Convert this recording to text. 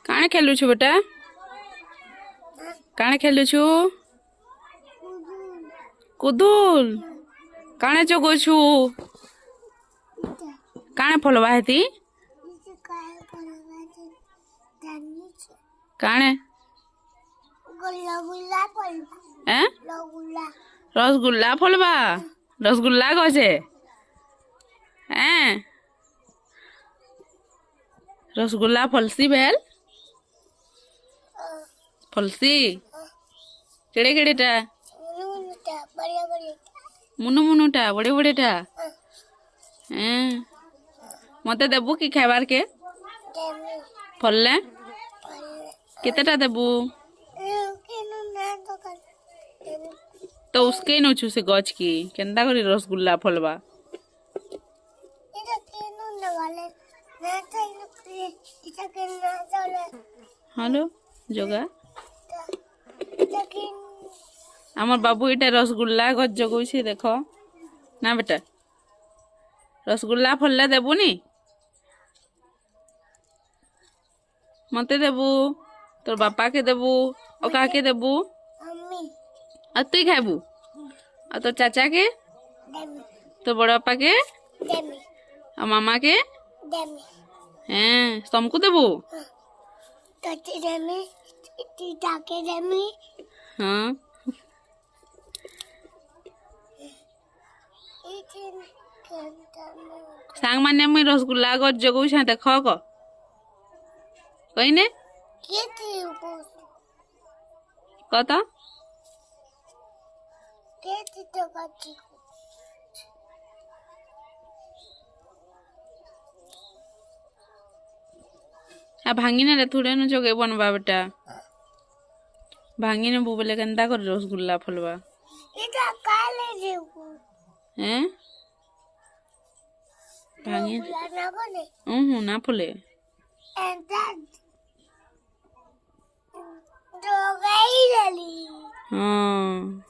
काणे खेलुछु बेटा काणे खेलुछु कुदुल काणे चगोछु काणे फलवा हेती काणे रसगुल्ला फलवा रसगुल्ला गछे रसगुल्ला फलसी भेल फलसी केड़े केड़ेटा मुनु मुनुटा बड़े बड़ेटा मते देबू कि खाइबार के फलले केतेटा देबू तो उसके नोचू से गछ की केंदा करी रसगुल्ला फलवा हेलो जोगा आमर बाबू इटा रसगुल्ला गछ जगौछे देखो ना बेटा रसगुल्ला फलले देबुनी मते देबू तोर बापा के देबू और का के देबू और तुई खाबू और तोर चाचा के तो बड़ पापा के और मामा के तुमको देबू हाँ सांग माने मुई रसगुल्ला गछ जगौछे देख क कहिने कत आ भांगिने रे थोड़े न जगे बनबा बेटा भांगिने बो बोले केंदा कर रसगुल्ला फलवा इटा काले देबू हैं भांगी ना बने ना फले and that do गई हाँ